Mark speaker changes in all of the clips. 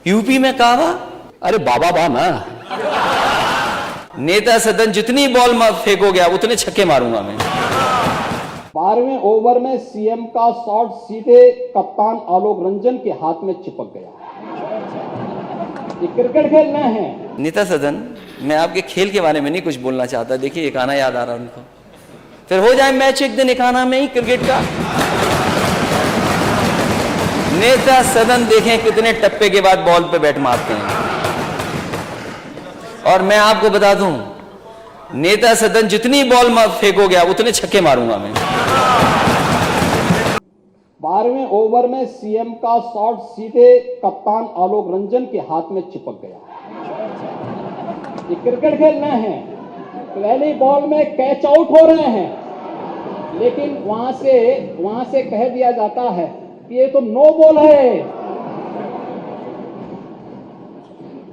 Speaker 1: UP में कावा,
Speaker 2: अरे बाबा बा ना।
Speaker 1: नेता सदन जितनी बॉल फेंको गया उतने छक्के मारूंगा मैं।
Speaker 3: 12वें ओवर में सीएम का शॉट सीधे कप्तान आलोक रंजन के हाथ में चिपक गया। ये क्रिकेट खेल रहे हैं।
Speaker 1: नेता सदन, मैं आपके खेल के बारे में नहीं कुछ बोलना चाहता। देखिए एक गाना याद आ रहा उनको, फिर हो जाए मैच एक दिन एक आना में ही क्रिकेट का। नेता सदन देखें कितने टप्पे के बाद बॉल पे बैट मारते हैं। और मैं आपको बता दूं, नेता सदन जितनी बॉल फेंको गया उतने छक्के मारूंगा मैं।
Speaker 3: 12वें ओवर में सीएम का शॉट सीधे कप्तान आलोक रंजन के हाथ में चिपक गया। ये क्रिकेट खेल रहे हैं। पहली बॉल में कैच आउट हो रहे हैं, लेकिन वहां से कह दिया जाता है कि ये तो नो बॉल है।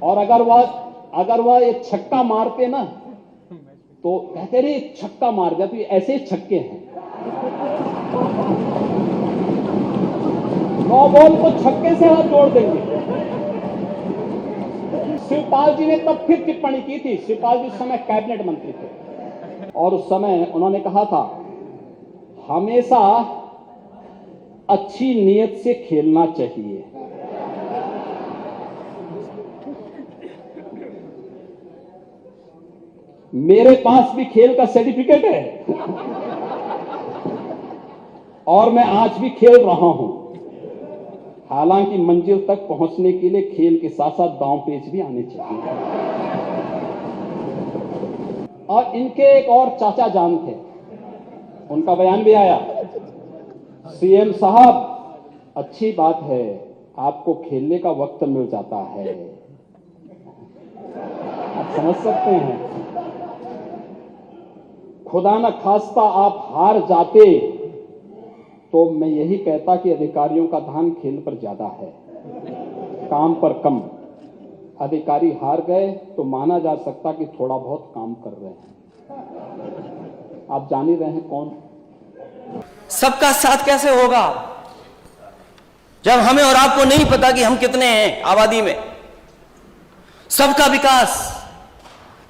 Speaker 3: और अगर वह ये छक्का मारते ना तो कहते रहे छक्का मार दिया, तो ये ऐसे ही छक्के हैं। नो बॉल को छक्के से हाथ जोड़ देंगे। शिवपाल जी ने तब फिर टिप्पणी की थी। शिवपाल जी उस समय कैबिनेट मंत्री थे और उस समय उन्होंने कहा था, हमेशा अच्छी नीयत से खेलना चाहिए। मेरे पास भी खेल का सर्टिफिकेट है और मैं आज भी खेल रहा हूं। हालांकि मंजिल तक पहुंचने के लिए खेल के साथ साथ दांव पेच भी आने चाहिए। और इनके एक और चाचा जान थे, उनका बयान भी आया, सीएम साहब अच्छी बात है, आपको खेलने का वक्त मिल जाता है। आप समझ सकते हैं, खुदा न खास्ता आप हार जाते तो मैं यही कहता कि अधिकारियों का ध्यान खेल पर ज्यादा है, काम पर कम। अधिकारी हार गए तो माना जा सकता कि थोड़ा बहुत काम कर रहे हैं। आप जान ही रहे हैं कौन।
Speaker 1: सबका साथ कैसे होगा जब हमें और आपको नहीं पता कि हम कितने हैं आबादी में। सबका विकास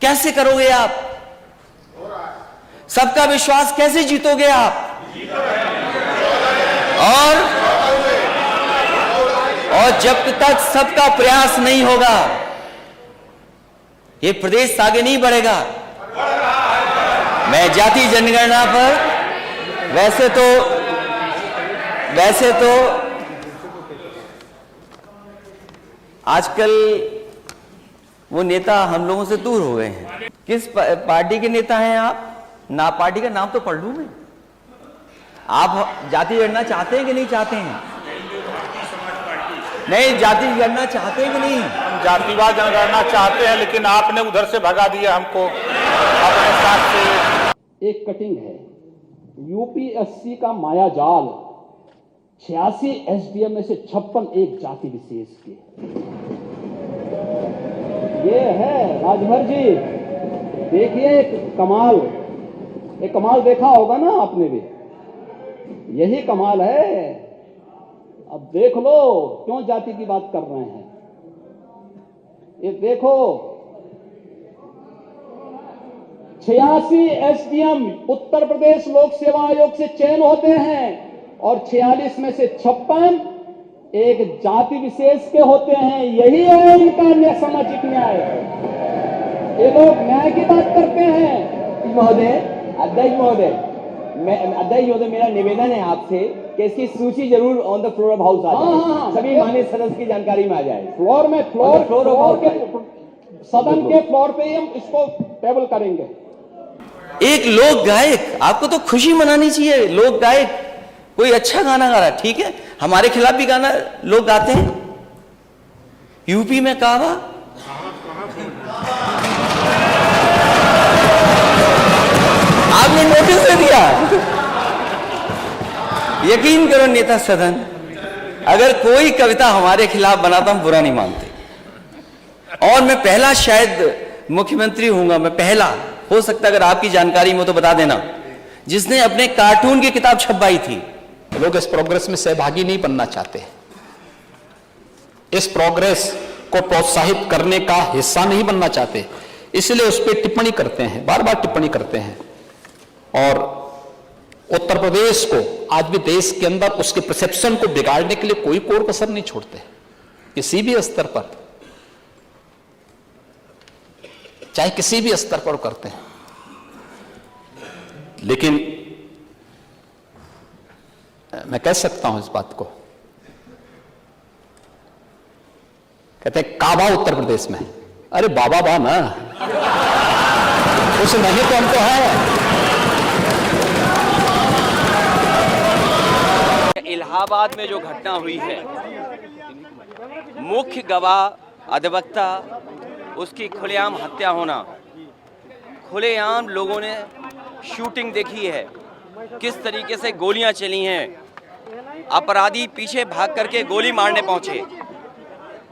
Speaker 1: कैसे करोगे आप? सबका विश्वास कैसे जीतोगे आप? और जब तक सबका प्रयास नहीं होगा ये प्रदेश आगे नहीं बढ़ेगा। मैं जाति जनगणना पर वैसे तो आजकल वो नेता हम लोगों से दूर हो गए हैं। किस पार्टी के नेता हैं आप? ना पार्टी का नाम तो पढ़ लूं मैं। आप जाति जनगणना चाहते हैं कि नहीं चाहते हैं? नहीं, जाति जनगणना चाहते हैं कि नहीं?
Speaker 4: हम जातिवाद जनगणना चाहते हैं, लेकिन आपने उधर से भगा दिया हमको अपने साथ से।
Speaker 3: एक कटिंग है यूपीएससी का माया जाल। 86 एसडीएम में से 56 एक जाति विशेष के। ये है राजभर जी, देखिए कमाल। एक कमाल देखा होगा ना आपने भी, यही कमाल है। अब देख लो क्यों जाति की बात कर रहे हैं। ये देखो 86 एसडीएम उत्तर प्रदेश लोक सेवा आयोग से चयन होते हैं और 46 में से 56 एक जाति विशेष के होते हैं। यही है इनका सामाजिक न्याय। ये लोग न्याय की बात करते हैं।
Speaker 5: महोदय, अध्यक्ष महोदय, मेरा निवेदन है आपसे कि इसकी सूची जरूर on the floor of house आ जाए। सभी माननीय सदस्य की जानकारी में आ जाए।
Speaker 3: फ्लोर के सदन के फ्लोर पे ही हम इसको टेबल करेंगे।
Speaker 1: एक लोक गायक, आपको तो खुशी मनानी चाहिए। लोक गायक कोई अच्छा गाना गा रहा है, ठीक है, हमारे खिलाफ भी गाना लोग गाते हैं। यूपी में कावा, आपने नोटिस दे दिया। यकीन करो नेता सदन, अगर कोई कविता हमारे खिलाफ बना तो हम बुरा नहीं मानते। और मैं पहला शायद मुख्यमंत्री हूंगा, मैं पहला, हो सकता है अगर आपकी जानकारी में तो बता देना, जिसने अपने कार्टून की किताब छपवाई थी।
Speaker 2: लोग इस प्रोग्रेस में सहभागी नहीं बनना चाहते। इस प्रोग्रेस को प्रोत्साहित करने का हिस्सा नहीं बनना चाहते, इसलिए उस पर टिप्पणी करते हैं, बार बार टिप्पणी करते हैं। और उत्तर प्रदेश को आज भी देश के अंदर उसके परसेप्शन को बिगाड़ने के लिए कोई कोर कसर नहीं छोड़ते, किसी भी स्तर पर, चाहे किसी भी स्तर पर करते हैं। लेकिन मैं कह सकता हूं इस बात को, कहते हैं काबा उत्तर प्रदेश में, अरे बाबा बा ना, उस नहीं तो हम तो है।
Speaker 1: इलाहाबाद में जो घटना हुई है, मुख्य गवाह अधिवक्ता उसकी खुलेआम हत्या होना, खुलेआम लोगों ने शूटिंग देखी है, किस तरीके से गोलियां चली हैं, अपराधी पीछे भाग करके गोली मारने पहुंचे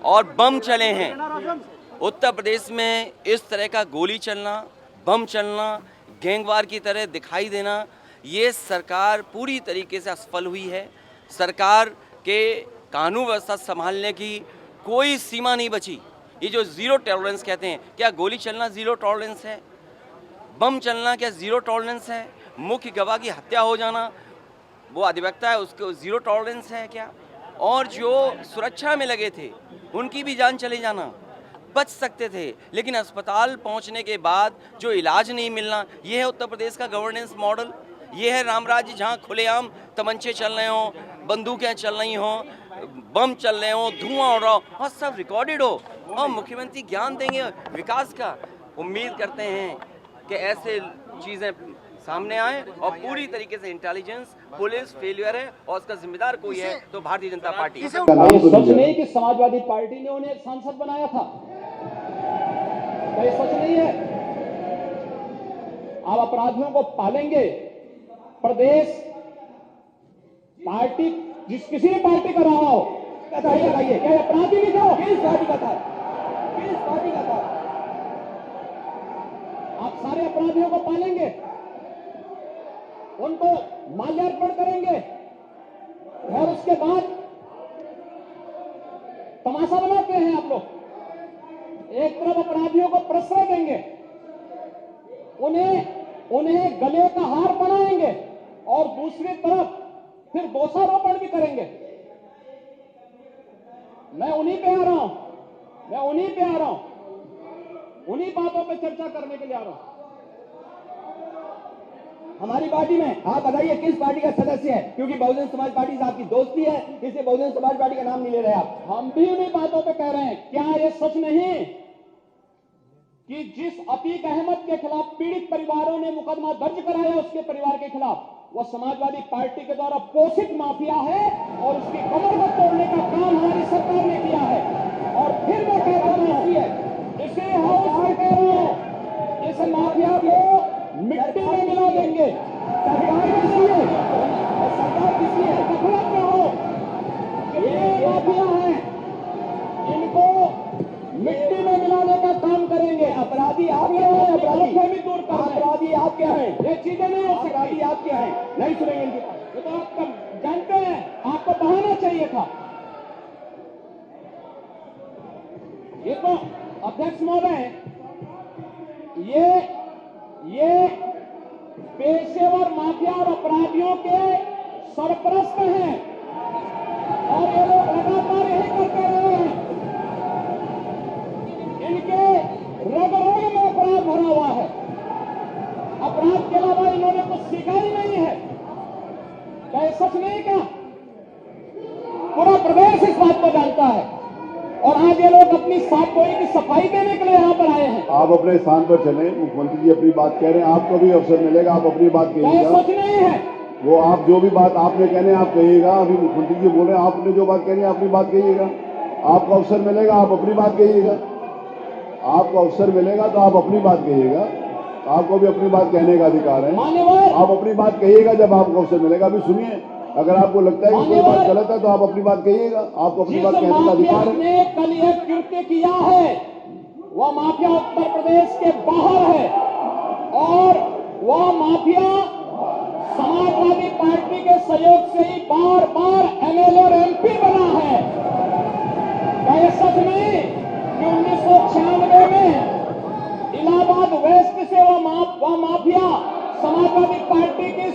Speaker 1: और बम चले हैं। उत्तर प्रदेश में इस तरह का गोली चलना, बम चलना, गैंगवार की तरह दिखाई देना, ये सरकार पूरी तरीके से असफल हुई है। सरकार के कानून व्यवस्था संभालने की कोई सीमा नहीं बची। ये जो ज़ीरो टॉलरेंस कहते हैं, क्या गोली चलना ज़ीरो टॉलरेंस है? बम चलना क्या ज़ीरो टॉलरेंस है? मुख्य गवाह की हत्या हो जाना, वो अधिवक्ता है, उसको ज़ीरो टॉलरेंस है क्या? और जो सुरक्षा में लगे थे उनकी भी जान चले जाना, बच सकते थे, लेकिन अस्पताल पहुंचने के बाद जो इलाज नहीं मिलना, ये है उत्तर प्रदेश का गवर्नेंस मॉडल। ये है रामराज्य, जहां खुलेआम तमंचे चल रहे हों, बंदूकें चल रही हों, बम चल रहे हों, धुआं उड़ रहा हो और सब रिकॉर्डेड हो, और मुख्यमंत्री ज्ञान देंगे विकास का। उम्मीद करते हैं कि ऐसे चीज़ें सामने आए और पूरी तरीके से इंटेलिजेंस पुलिस फेलियर है और उसका जिम्मेदार कोई है तो भारतीय जनता पार्टी।
Speaker 3: ये सच नहीं कि समाजवादी पार्टी ने उन्हें सांसद बनाया था, ये सच नहीं है। आप अपराधियों को पालेंगे, प्रदेश पार्टी किसी भी पार्टी का रहा हो, बताइए क्या अपराधी भी था, किस पार्टी का था, किस पार्टी का था? आप सारे अपराधियों को पालेंगे, उनको माल्यार्पण करेंगे और उसके बाद तमाशा बनाते हैं आप लोग। एक तरफ अपराधियों को प्रश्रय देंगे, उन्हें गले का हार बनाएंगे और दूसरी तरफ फिर दोषारोपण भी करेंगे। मैं उन्हीं पे आ रहा हूं, उन्हीं बातों पे चर्चा करने के लिए आ रहा हूं।
Speaker 5: हमारी पार्टी में आप बताइए किस पार्टी का सदस्य है, क्योंकि बहुजन समाज पार्टी से आपकी दोस्ती है, इसलिए बहुजन समाज पार्टी का नाम नहीं ले रहे आप।
Speaker 3: हम भी उन्हीं बातों पे कह रहे हैं। क्या ये सच नहीं कि जिस अतीक अहमद के खिलाफ पीड़ित परिवारों ने मुकदमा दर्ज कराया, उसके परिवार के खिलाफ, वह समाजवादी पार्टी के द्वारा पोषित माफिया है और उसकी कमर को तोड़ने का काम हमारी सरकार ने किया है। और फिर मैं कह रहा हूं, इसे हाउस में कह रहा हूं, इस माफिया को मिट्टी में मिला देंगे। सरकार किसी है, सरकार किसी है, गफलत में हो, ये माफिया है, इनको मिट्टी में मिलाने का काम करेंगे।
Speaker 5: अपराधी आप क्या है?
Speaker 3: अपराधी दूर कर,
Speaker 5: अपराधी आप क्या है?
Speaker 3: ये चीजें नहीं हो सकती।
Speaker 5: अपराधी आप क्या है? नहीं सुनेंगे इनकी बात।
Speaker 3: ये तो आप जानते हैं, आपको बहाना चाहिए था। ये तो अध्यक्ष महोदय, ये पेशेवर माफिया और अपराधियों के सरपरस्त हैं और ये लोग लगातार यही करते रहे हैं। इनके रग-रग में अपराध भरा हुआ है। अपराध के अलावा इन्होंने कुछ सीखा ही नहीं है। क्या ये सच नहीं? क्या पूरा प्रदेश इस बात को जानता है? और आज ये लोग अपनी साफ गोई की सफाई देने के लिए यहाँ पर आए हैं।
Speaker 6: आप अपने स्थान पर चलें, मुख्यमंत्री जी अपनी बात कह रहे हैं, आपको भी अवसर मिलेगा, आप अपनी बात
Speaker 3: क्या ये
Speaker 6: कहिएगा।
Speaker 3: सच नहीं है?
Speaker 6: वो आप जो भी बात आपने कहने आप कहिएगा। अभी मुख्यमंत्री जी बोल रहे हैं, आपने जो बात कहनी है अपनी बात कहिएगा। आपको अवसर मिलेगा, आप अपनी बात कहिएगा। आपको अवसर मिलेगा तो आप अपनी बात कहिएगा। आपको भी अपनी बात कहने का अधिकार है,
Speaker 3: मान्यवर,
Speaker 6: आप अपनी बात कहिएगा जब आपको अवसर मिलेगा। अभी सुनिए, अगर आपको लगता है कि कोई बात गलत है तो आप अपनी बात कहिएगा। आपको अपनी बात कहने का अधिकार है।
Speaker 3: ने कल यह कृत्य किया है, वह माफिया उत्तर प्रदेश के बाहर है और वह माफिया समाजवादी पार्टी के सहयोग से ही बार बार एमएलए और एमपी बना है। क्या यह सच नहीं? समाजवादी पार्टी की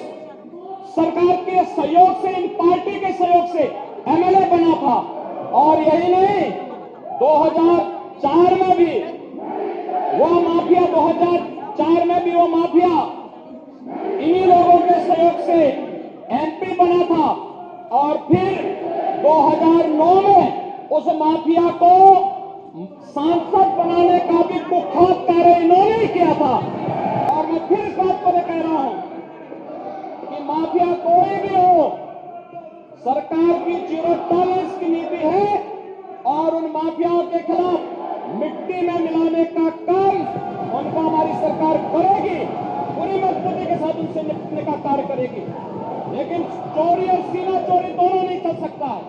Speaker 3: सरकार के सहयोग से, इन पार्टी के सहयोग से एमएलए बना था। और यही नहीं, 2004 में भी वो माफिया, 2004 में भी वो माफिया इन्हीं लोगों के सहयोग से एमपी बना था। और फिर 2009 में उस माफिया को सांसद बनाने का भी कुख्यात कार्य इन्होंने ही किया था। और मैं फिर इस बात को कह रहा हूं कि माफिया कोई भी हो, सरकार की 0 टॉलरेंस की नीति है और उन माफियाओं के खिलाफ मिट्टी में मिलाने का काम उनका हमारी सरकार करेगी, पूरी मजबूती के साथ उनसे निपटने का कार्य करेगी। लेकिन चोरी और सीना चोरी दोनों नहीं चल सकता है।